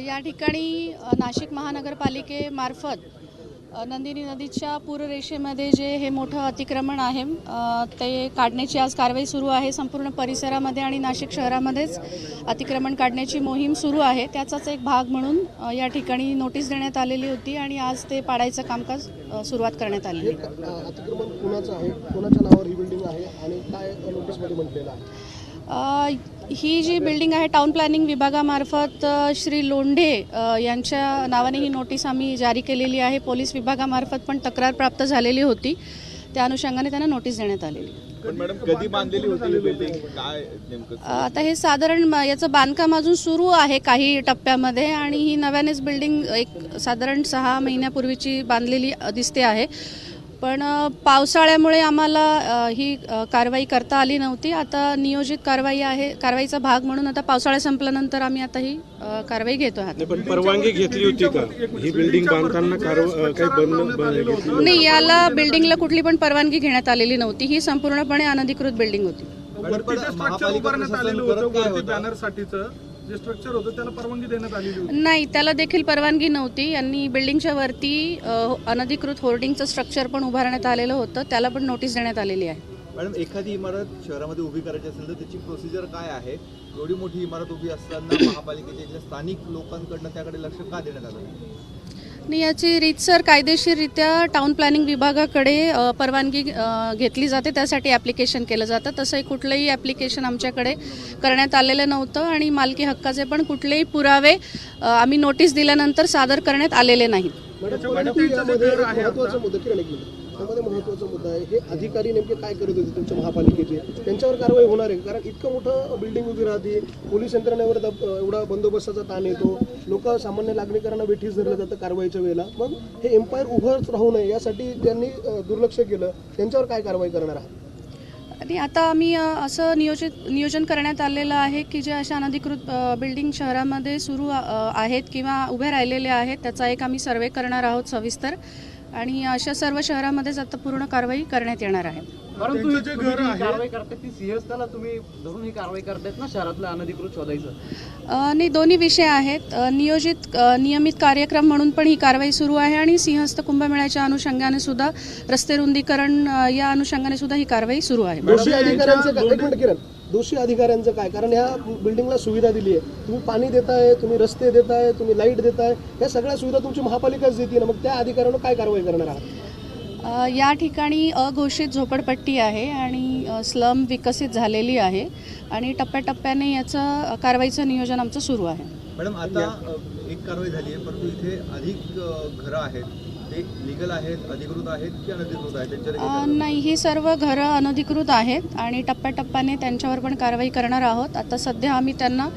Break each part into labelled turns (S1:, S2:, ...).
S1: या ठिकाणी नाशिक महानगरपालिकेमार्फत नंदिनी नदीच्या पूररेषेमध्ये जे हे मोठं अतिक्रमण आहे ते काढण्याची आज कारवाई सुरू आहे। संपूर्ण परिसरामध्ये आणि नाशिक शहरामध्येच अतिक्रमण काढण्याची मोहीम सुरू आहे। त्याचाच एक भाग म्हणून या ठिकाणी नोटीस देण्यात आलेली होती आणि आज ते पाडायचं कामकाज सुरुवात करण्यात आली आहे।
S2: अतिक्रमण कोणाचं आहे, कोणाच्या नावावर ही बिल्डिंग आहे आणि काय नोटीसमध्ये म्हटलेलं आहे?
S1: ही जी बिल्डिंग आहे टाउन प्लॅनिंग विभागामार्फत श्री लोंढे यांच्या नावाने ही नोटीस आम्ही जारी केलेली आहे। पोलीस विभागामार्फत पण तक्रार प्राप्त झालेली होती, त्या अनुषंगाने त्यांना नोटीस देण्यात आलेली।
S3: पण मॅडम कधी बांधलेली होती ही बिल्डिंग, काय नेमकं?
S1: आता हे साधारण याचं बांधकाम अजून सुरू आहे काही टप्प्यामध्ये आणि ही नव्यानेच बिल्डिंग एक साधारण 6 महिन्यापूर्वीची बांधलेली दिसते आहे। पण पावसाळ्यामुळे आम्हाला ही कारवाई करता आली नव्हती। आता नियोजित कारवाई आहे, कारवाईचा भाग म्हणून आता पावसाळा संपल्यानंतर आम्ही आता ही कारवाई घेतो आहोत।
S4: पण परवानगी घेतली होती का ही बिल्डिंग बांधताना? काही बंद
S1: नाही, याला बिल्डिंगला कुठली पण परवानगी घेण्यात आलेली नव्हती। ही संपूर्णपणे अनधिकृत बिल्डिंग होती।
S2: जे स्ट्रक्चर होतं त्याला परवानगी देण्यात आलेली होती?
S1: नाही, त्याला देखील परवानगी नव्हती। यांनी बिल्डिंगच्या वरती अनधिकृत होर्डिंगचं स्ट्रक्चर पण उभारण्यात आलेलं होतं, त्याला पण नोटीस देण्यात आलेली आहे।
S3: मॅडम, एखादी इमारत शहरामध्ये उभी करायची असेल तर त्याची प्रोसिजर काय आहे? एवढी मोठी इमारत उभी असताना महापालिकेच्या स्थानिक लोकांकडनं त्याकडे लक्ष का देण्यात आलं नाही?
S1: नाही, याची रीतसर कायदेशीररित्या टाउन प्लॅनिंग विभागाकडे परवानगी घेतली जाते, त्यासाठी ॲप्लिकेशन केलं जातं। तसंही कुठलंही ॲप्लिकेशन आमच्याकडे करण्यात आलेलं नव्हतं आणि मालकी हक्काचे पण कुठलेही पुरावे आम्ही नोटीस दिल्यानंतर सादर करण्यात आलेले नाहीत।
S2: त्यामध्ये महत्त्वाचा मुद्दा आहे, हे अधिकारी नेमके काय करत होते तुमच्या महापालिकेचे, त्यांच्यावर कारवाई होणार आहे? कारण इतकं मोठं बिल्डिंग उभी राहते, पोलीस यंत्रणेवर एवढा बंदोबस्ताचा ताण येतो, लोक सामान्य नागरिकांना वेठीस धरलं जातं कारवाईच्या वेळेला। मग हे एम्पायर उभंच राहू नये यासाठी त्यांनी दुर्लक्ष केलं, त्यांच्यावर काय कारवाई करणार आहात?
S1: आणि आता आम्ही असं नियोजन करण्यात आलेलं आहे की जे अशा अनधिकृत बिल्डिंग शहरामध्ये सुरू आहेत किंवा उभे राहिलेले आहेत त्याचा एक आम्ही सर्वे करणार आहोत सविस्तर, आणि अशा सर्व शहरामध्येच आता पूर्ण कारवाई करण्यात येणार आहे।
S5: परंतु जे घर कारवाई करतात ती सिंहस्थला तुम्ही धरून ही कारवाई करतात ना, शहरातलं अनधिकृत शोधायचं?
S1: नाही, दोन्ही विषय आहेत। नियमित कार्यक्रम म्हणून पण ही कारवाई सुरू आहे आणि सिंहस्थ कुंभमेळ्याच्या अनुषंगाने सुद्धा रस्ते रुंदीकरण या अनुषंगाने सुद्धा ही कारवाई सुरू आहे।
S2: दोषी अधिकाऱ्यांचं काय? कारण या बिल्डिंगला सुविधा दिली आहे, तुम्ही पाणी देताय, तुम्ही रस्ते देताय, तुम्ही लाईट देताय, या सगळ्या सुविधा तुमची महापालिकाच देते ना, मग त्या अधिकाऱ्यांना काय कारवाई करणार आहात?
S1: या ठिकाणी अघोषित झोपडपट्टी आहे आणि स्लम विकसित झालेली आहे आणि टप्प्याटप्प्याने याचं कारवाईचं नियोजन आमचं सुरू आहे।
S3: मॅडम, आता एक कारवाई झाली आहे, परंतु इथे अधिक घरं आहेत, ते लीगल आहेत, अधिकृत आहेत की अनधिकृत आहेत?
S1: नाही, ही सर्व घरं अनधिकृत आहेत आणि टप्प्याटप्प्याने त्यांच्यावर पण कारवाई करणार आहोत। आता सध्या आम्ही त्यांना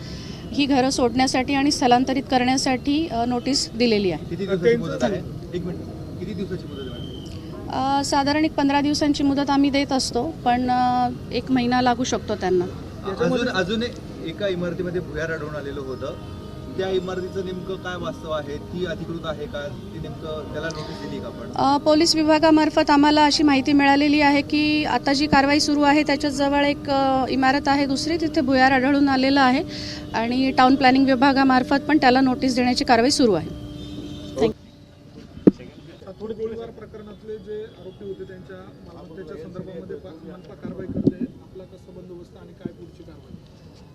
S1: ही घरं सोडण्यासाठी आणि स्थलांतरित करण्यासाठी नोटीस दिलेली आहे।
S3: किती दिवसाची मुदत आहे? एक मिनिट, किती दिवसाची मुदत आहे?
S1: साधारण एक 15 दिवसांची मुदत आम्ही देत असतो, पण 1 महिना लागू शकतो त्यांना।
S3: अजून एका इमारतीमध्ये भुयार आढळून आलेलं होतं, त्या इमारतीचं नेमकं काय वास्तव आहे? ती अधिकृत आहे का? ती नेमकं त्याला नोटीस दिली का आपण?
S1: पोलीस विभागामार्फत आम्हाला अशी माहिती मिळालेली आहे की आता जी कारवाई सुरू आहे त्याच्याच जवळ एक इमारत आहे दुसरी, तिथे भुयार आढळून आलेलं आहे आणि टाउन प्लॅनिंग विभागामार्फत पण त्याला नोटीस देण्याची कारवाई सुरू आहे।
S2: गोळीबार प्रकरणातले जे आरोपी होते त्यांच्या मालमत्तेच्या संदर्भामध्ये मनपा कारवाई करते, आपला कसा बंदोबस्त आणि काय पुढची कारवाई?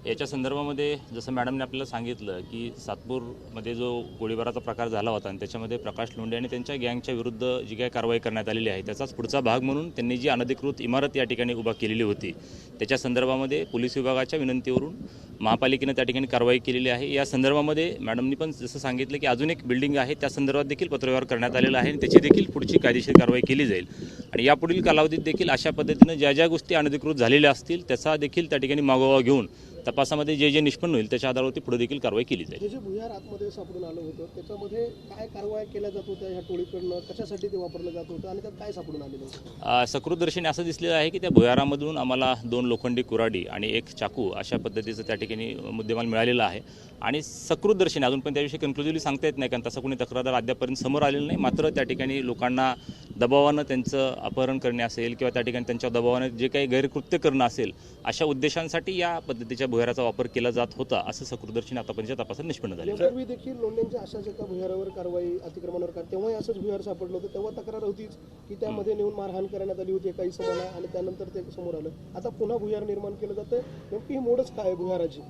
S6: याच्या संदर्भामध्ये जसं मॅडमने आपल्याला सांगितलं की सातपूरमध्ये जो गोळीबाराचा प्रकार झाला होता आणि त्याच्यामध्ये प्रकाश लोंढे आणि त्यांच्या गँगच्या विरुद्ध जी काही कारवाई करण्यात आलेली आहे त्याचाच पुढचा भाग म्हणून त्यांनी जी अनधिकृत इमारत या ठिकाणी उभा केलेली होती त्याच्या संदर्भामध्ये पोलीस विभागाच्या विनंतीवरून महापालिकेने त्या ठिकाणी कारवाई केलेली आहे। या संदर्भामध्ये मॅडमनी पण जसं सांगितलं की अजून एक बिल्डिंग आहे त्या संदर्भात देखील पत्रव्यवहार करण्यात आलेला आहे आणि त्याची देखील पुढची कायदेशीर कारवाई केली जाईल आणि यापुढील कालावधीत देखील अशा पद्धतीनं ज्या ज्या गोष्टी अनधिकृत झालेल्या असतील त्याचा देखील त्या ठिकाणी मागोवा घेऊन तपासामध्ये जे निष्पन्न होईल त्याच्या आधारावरती पुढे देखील कारवाई केली जाईल।
S2: जे भुयार आतमध्ये सापडून आलं होतं त्याच्यामध्ये काय कारवाई केल्या जात होत्या ह्या टोळीकडनं, कशासाठी ते वापरलं जात होतं आणि त्यात काय सापडून आलेलं होतं?
S6: सकृतदर्शनी असं दिसलेलं आहे की त्या भुयारामधून आम्हाला 2 लोखंडी कुऱ्हाडी आणि 1 चाकू अशा पद्धतीचं त्या ठिकाणी मुद्देमाल मिळालेला आहे आणि सकृतदर्शनी अजून पण त्याविषयी कन्क्लुझिव्हली सांगता येत नाही कारण तसं कोणी तक्रारदार अद्यापर्यंत समोर आलेलं नाही। मात्र त्या ठिकाणी लोकांना दबावानं त्यांचं अपहरण करणे असेल किंवा त्या ठिकाणी त्यांच्या दबावानं जे काही गैरकृत्य करणं असेल अशा उद्देशांसाठी या पद्धतीच्या भुयाराचा वापर केला जात होता असं सकृदर्शनी आतापर्यंतच्या तपासात निष्पन्न झाले.
S2: यापूर्वी देखील लोंढ्यांच्या अशाच एका भुयारावर कारवाई अतिक्रमणावर तेव्हाही असंच भुयार सापडलं होतं. तेव्हा तक्रार होतीच की त्यामध्ये नेऊन मारहाण करण्यात आली होती एका इसमाला आणि त्यानंतर ते समोर आलं. आता पुन्हा भुयार निर्माण केलं जातं. नेमकी ही मोडच काय आहे भुयाराची?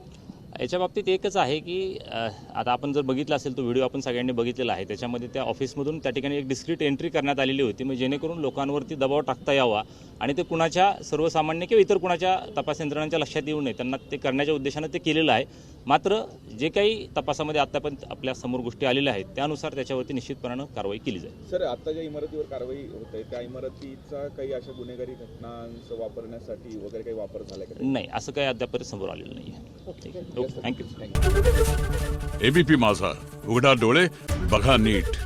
S6: याच्या बाबतीत एकच आहे की आता आपण जर बघितलं असेल तो व्हिडिओ आपण सगळ्यांनी बघितलेला आहे. त्याच्यामध्ये त्या ऑफिसमधून त्या ठिकाणी एक डिस्क्रीट एंट्री करण्यात आलेली होती, म्हणजे जेणेकरून लोकांवरती दबाव टाकता यावा आणि ते कुणाच्या सर्वसामान्य किंवा इतर कुणाच्या तपास यंत्रणांच्या लक्षात येऊ नये त्यांना ते करण्याच्या उद्देशानं ते केलेलं आहे. मात्र जे काही तपासामध्ये आतापर्यंत आपल्या समोर गोष्टी आलेल्या आहेत त्यानुसार त्याच्यावरती निश्चितपणानं कारवाई केली जाईल.
S7: सर, आता ज्या इमारतीवर कारवाई होत आहे त्या इमारतीचा काही अशा गुन्हेगारी घटनांचं वापरण्यासाठी वगैरे काही वापर झाला का?
S6: नाही, असं काही अद्याप समोर आलेलं नाही आहे. Okay, thank you.
S8: एबीपी माझा, उघडा डोळे बघा नीट.